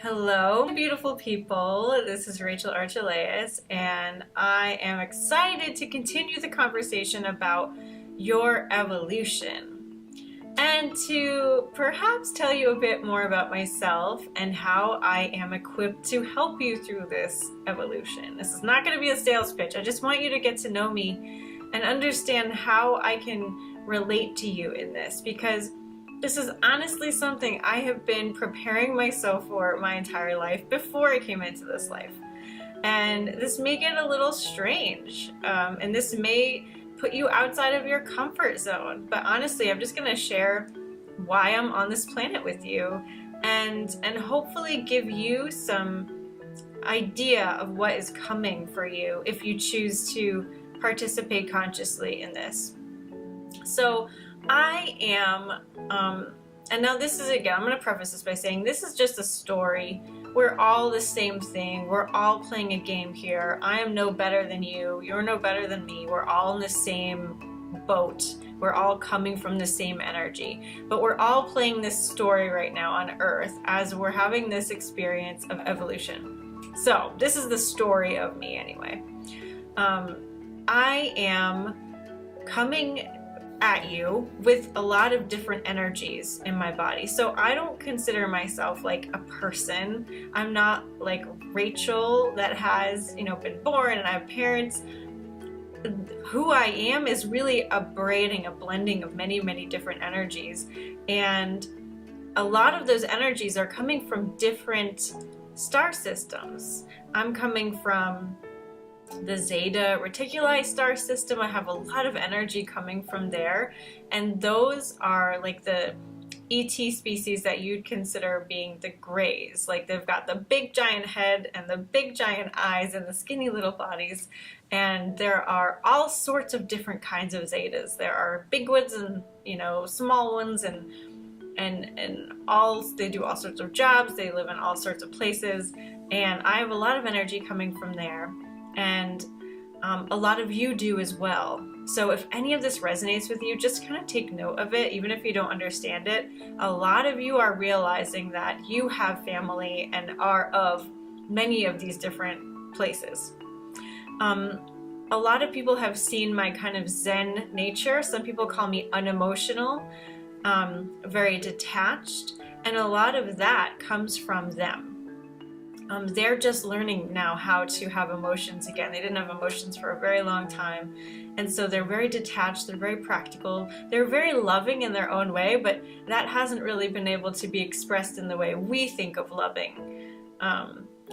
Hello, beautiful people. This is Rachel Archelaus, and I am excited to continue the conversation about your evolution and to perhaps tell you a bit more about myself and how I am equipped to help you through this evolution. This is not going to be a sales pitch. I just want you to get to know me and understand how I can relate to you in this, because this is honestly something I have been preparing myself for my entire life before I came into this life. And this may get a little strange, and this may put you outside of your comfort zone. But honestly, I'm just going to share why I'm on this planet with you and hopefully give you some idea of what is coming for you if you choose to participate consciously in this. So I am, and now this is, again, I'm going to preface this by saying this is just a story. We're all the same thing. We're all playing a game here. I am no better than you. You're no better than me. We're all in the same boat. We're all coming from the same energy. But we're all playing this story right now on Earth as we're having this experience of evolution. So this is the story of me anyway. I am coming at you with a lot of different energies in my body. So I don't consider myself like a person. I'm not like Rachel that has, been born and I have parents. Who I am is really a blending of many, many different energies. And a lot of those energies are coming from different star systems. I'm coming from the Zeta Reticuli star system. I have a lot of energy coming from there, and those are like the ET species that you'd consider being the grays. Like they've got the big giant head and the big giant eyes and the skinny little bodies, and there are all sorts of different kinds of Zetas. There are big ones and small ones, and they do all sorts of jobs. They live in all sorts of places, and I have a lot of energy coming from there. And a lot of you do as well. So if any of this resonates with you, just kind of take note of it, even if you don't understand it. A lot of you are realizing that you have family and are of many of these different places. A lot of people have seen my kind of Zen nature. Some people call me unemotional, very detached, and a lot of that comes from them. They're just learning now how to have emotions again. They didn't have emotions for a very long time. And so they're very detached, they're very practical, they're very loving in their own way, but that hasn't really been able to be expressed in the way we think of loving.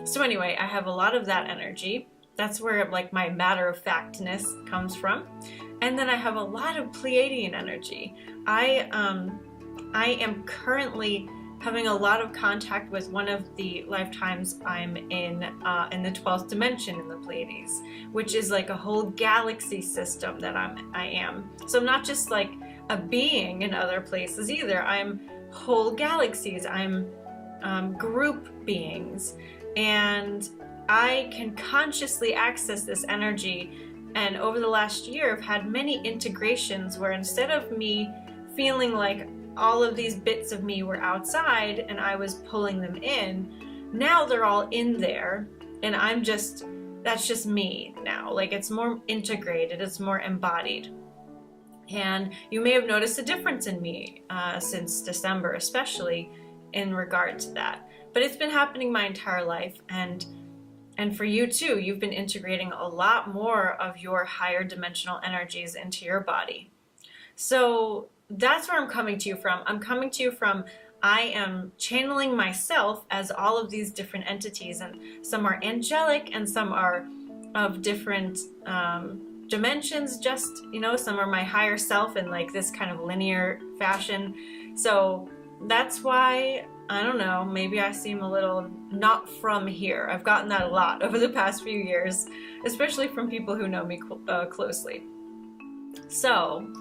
So anyway, I have a lot of that energy. That's where like my matter-of-factness comes from. And then I have a lot of Pleiadian energy. I am currently having a lot of contact with one of the lifetimes I'm in the 12th dimension in the Pleiades, which is like a whole galaxy system that I am. So I'm not just like a being in other places either. I'm whole galaxies. I'm group beings, and I can consciously access this energy. And over the last year, I've had many integrations where instead of me feeling like all of these bits of me were outside and I was pulling them in, now they're all in there, and that's just me now. Like it's more integrated, it's more embodied. And you may have noticed a difference in me since December, especially in regard to that. But it's been happening my entire life, and for you too, you've been integrating a lot more of your higher dimensional energies into your body. So that's where I'm coming to you from. I'm coming to you from, I am channeling myself as all of these different entities, and some are angelic and some are of different dimensions, just, some are my higher self in like this kind of linear fashion. So that's why, I don't know, maybe I seem a little not from here. I've gotten that a lot over the past few years, especially from people who know me closely. So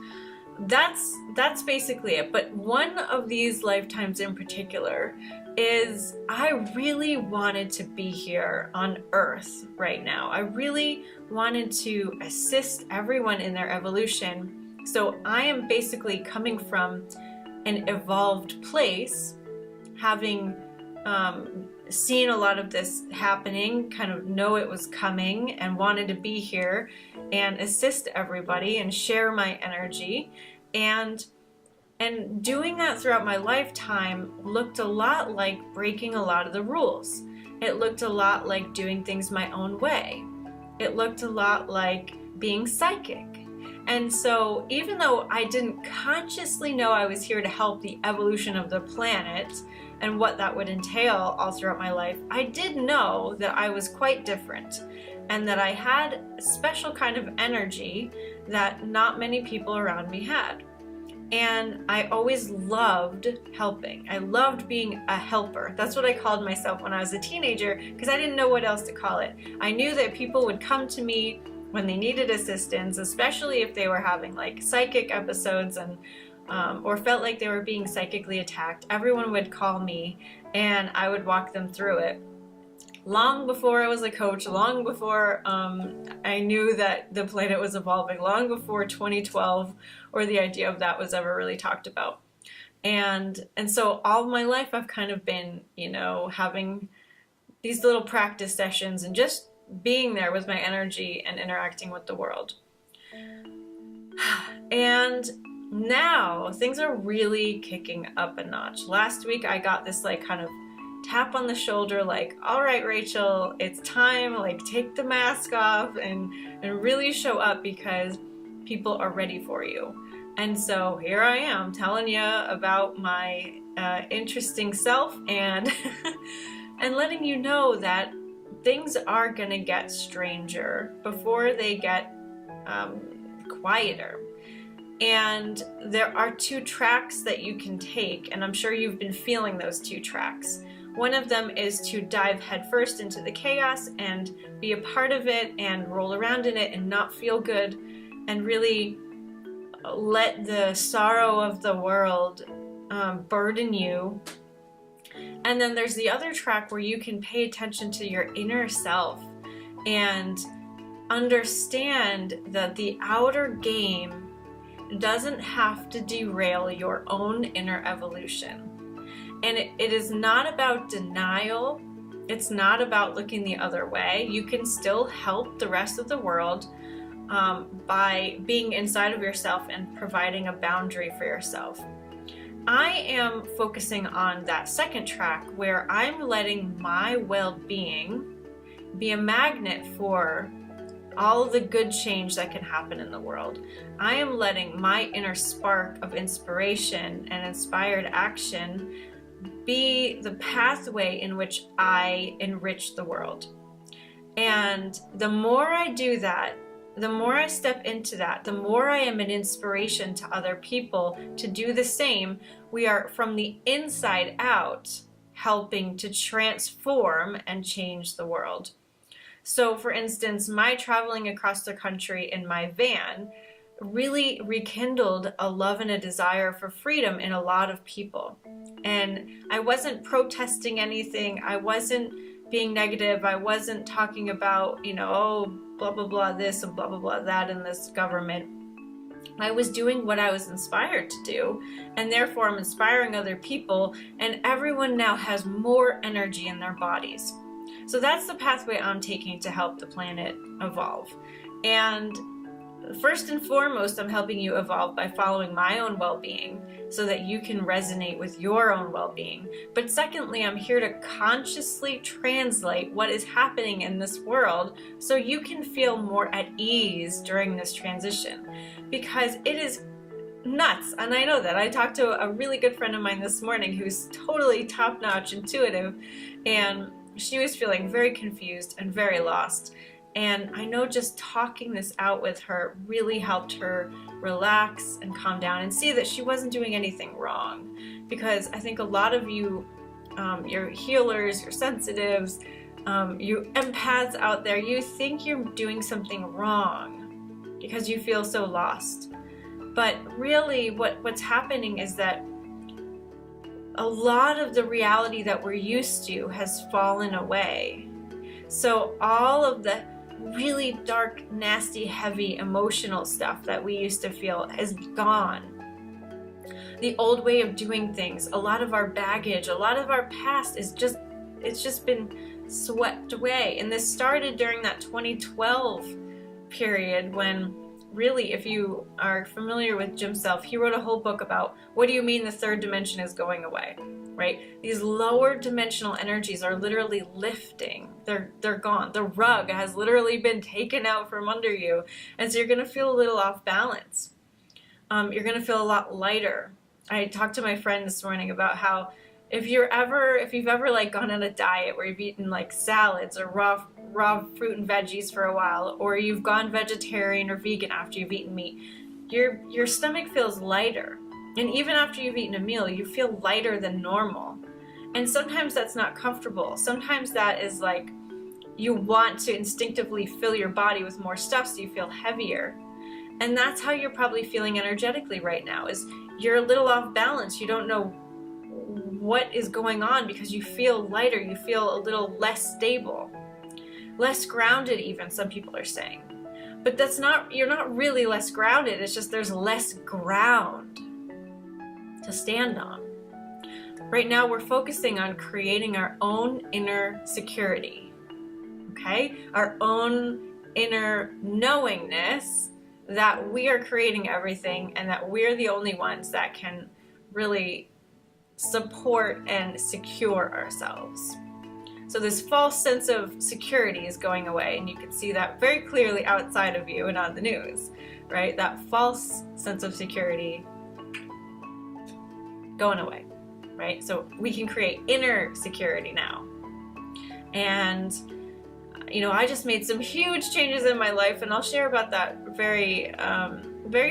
that's basically it. But one of these lifetimes in particular is I really wanted to be here on Earth right now. I really wanted to assist everyone in their evolution. So I am basically coming from an evolved place, having seen a lot of this happening, kind of know it was coming, and wanted to be here and assist everybody and share my energy. And doing that throughout my lifetime looked a lot like breaking a lot of the rules. It looked a lot like doing things my own way. It looked a lot like being psychic. And so even though I didn't consciously know I was here to help the evolution of the planet and what that would entail all throughout my life, I did know that I was quite different and that I had a special kind of energy that not many people around me had. And I always loved helping. I loved being a helper. That's what I called myself when I was a teenager, because I didn't know what else to call it. I knew that people would come to me when they needed assistance, especially if they were having like psychic episodes and or felt like they were being psychically attacked. Everyone would call me and I would walk them through it. Long before I was a coach, long before I knew that the planet was evolving, long before 2012 or the idea of that was ever really talked about. And so all my life I've kind of been, having these little practice sessions and just being there with my energy and interacting with the world. And now things are really kicking up a notch. Last week I got this like kind of tap on the shoulder, like, all right, Rachel, it's time, like take the mask off and really show up because people are ready for you. And so here I am telling you about my interesting self and and letting you know that things are gonna get stranger before they get quieter. And there are two tracks that you can take, and I'm sure you've been feeling those two tracks. One of them is to dive headfirst into the chaos and be a part of it and roll around in it and not feel good and really let the sorrow of the world burden you. And then there's the other track where you can pay attention to your inner self and understand that the outer game doesn't have to derail your own inner evolution. And it is not about denial. It's not about looking the other way. You can still help the rest of the world by being inside of yourself and providing a boundary for yourself. I am focusing on that second track where I'm letting my well-being be a magnet for all the good change that can happen in the world. I am letting my inner spark of inspiration and inspired action be the pathway in which I enrich the world. And the more I do that, the more I step into that, the more I am an inspiration to other people to do the same. We are from the inside out helping to transform and change the world. So for instance, my traveling across the country in my van really rekindled a love and a desire for freedom in a lot of people. And I wasn't protesting anything. I wasn't being negative. I wasn't talking about, oh, blah, blah, blah, this and blah, blah, blah, that in this government. I was doing what I was inspired to do, and therefore I'm inspiring other people, and everyone now has more energy in their bodies. So that's the pathway I'm taking to help the planet evolve. And first and foremost, I'm helping you evolve by following my own well-being so that you can resonate with your own well-being. But secondly, I'm here to consciously translate what is happening in this world so you can feel more at ease during this transition, because it is nuts. And I know that. I talked to a really good friend of mine this morning who's totally top-notch intuitive, and she was feeling very confused and very lost. And I know just talking this out with her really helped her relax and calm down and see that she wasn't doing anything wrong. Because I think a lot of you, your healers, your sensitives, you empaths out there, you think you're doing something wrong because you feel so lost. But really what's happening is that a lot of the reality that we're used to has fallen away. So all of the really dark, nasty, heavy, emotional stuff that we used to feel is gone. The old way of doing things, a lot of our baggage, a lot of our past it's just been swept away. And this started during that 2012 period when, really, if you are familiar with Jim Self, he wrote a whole book about what do you mean the third dimension is going away, right? These lower dimensional energies are literally lifting. They're gone. The rug has literally been taken out from under you. And so you're going to feel a little off balance. You're going to feel a lot lighter. I talked to my friend this morning about how if you've ever like gone on a diet where you've eaten like salads or raw fruit and veggies for a while, or you've gone vegetarian or vegan after you've eaten meat, your stomach feels lighter. And even after you've eaten a meal, you feel lighter than normal. And sometimes that's not comfortable. Sometimes that is like you want to instinctively fill your body with more stuff so you feel heavier. And that's how you're probably feeling energetically right now, is you're a little off balance. You don't know what is going on because you feel lighter. You feel a little less stable, less grounded even, some people are saying. But you're not really less grounded. It's just there's less ground to stand on. Right now we're focusing on creating our own inner security, okay? Our own inner knowingness that we are creating everything and that we're the only ones that can really support and secure ourselves. So this false sense of security is going away, and you can see that very clearly outside of you and on the news, right? That false sense of security going away, right? So we can create inner security now. And I just made some huge changes in my life, and I'll share about that very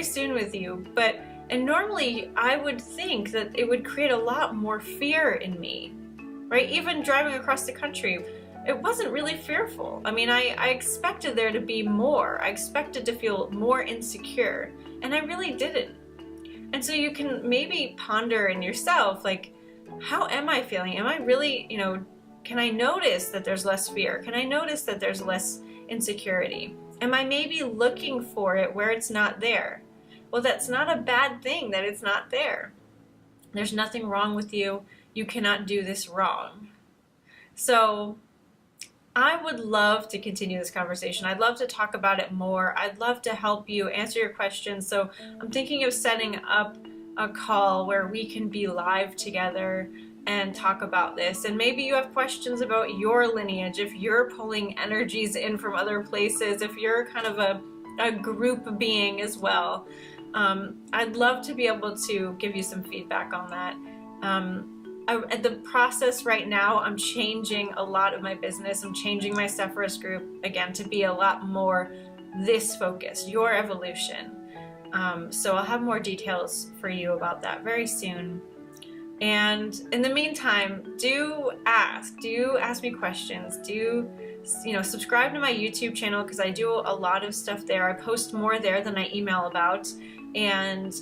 soon with you. And normally I would think that it would create a lot more fear in me, right? Even driving across the country, it wasn't really fearful. I mean, I expected there to be more. I expected to feel more insecure, and I really didn't. And so you can maybe ponder in yourself, like, how am I feeling? Am I really, can I notice that there's less fear? Can I notice that there's less insecurity? Am I maybe looking for it where it's not there? Well, that's not a bad thing that it's not there. There's nothing wrong with you. You cannot do this wrong. So I would love to continue this conversation. I'd love to talk about it more. I'd love to help you answer your questions. So I'm thinking of setting up a call where we can be live together and talk about this. And maybe you have questions about your lineage, if you're pulling energies in from other places, if you're kind of a group being as well. I'd love to be able to give you some feedback on that. At the process right now, I'm changing a lot of my business. I'm changing my Sephiroth group again to be a lot more this focused, your evolution. So I'll have more details for you about that very soon. And in the meantime, do ask me questions. Subscribe to my YouTube channel, because I do a lot of stuff there. I post more there than I email about. And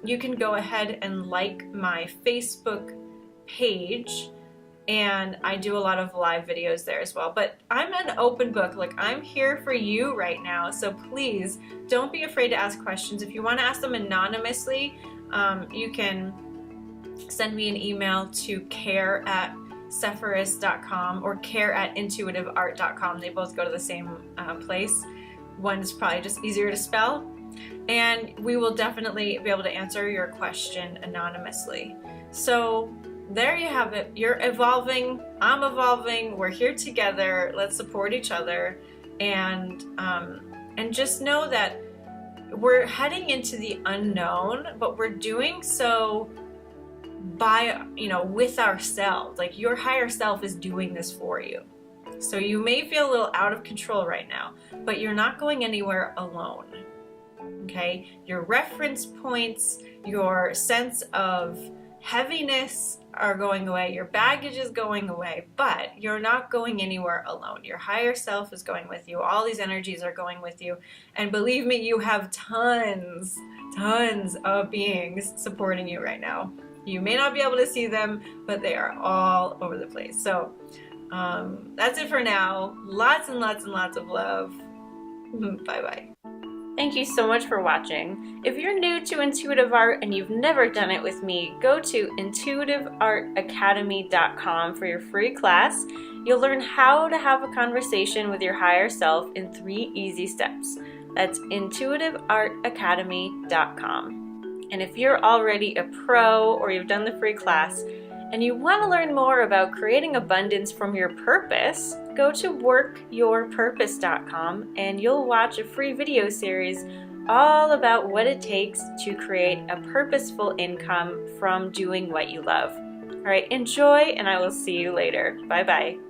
you can go ahead and like my Facebook page, and I do a lot of live videos there as well. But I'm an open book. Like, I'm here for you right now. So please don't be afraid to ask questions. If you want to ask them anonymously, you can send me an email to care@sephiroth.com or care@intuitiveart.com. They both go to the same place. One's probably just easier to spell. And we will definitely be able to answer your question anonymously. So there you have it. You're evolving. I'm evolving. We're here together. Let's support each other. And just know that we're heading into the unknown, but we're doing so by, with ourselves. Like, your higher self is doing this for you. So you may feel a little out of control right now, but you're not going anywhere alone. Okay? Your reference points, your sense of heaviness are going away, your baggage is going away, but you're not going anywhere alone. Your higher self is going with you. All these energies are going with you. And believe me, you have tons of beings supporting you right now. You may not be able to see them, but they are all over the place. So that's it for now. Lots and lots and lots of love. Bye-bye. Thank you so much for watching. If you're new to intuitive art and you've never done it with me, go to intuitiveartacademy.com for your free class. You'll learn how to have a conversation with your higher self in 3 easy steps. That's intuitiveartacademy.com. And if you're already a pro or you've done the free class and you want to learn more about creating abundance from your purpose, go to workyourpurpose.com and you'll watch a free video series all about what it takes to create a purposeful income from doing what you love. All right, enjoy, and I will see you later. Bye-bye.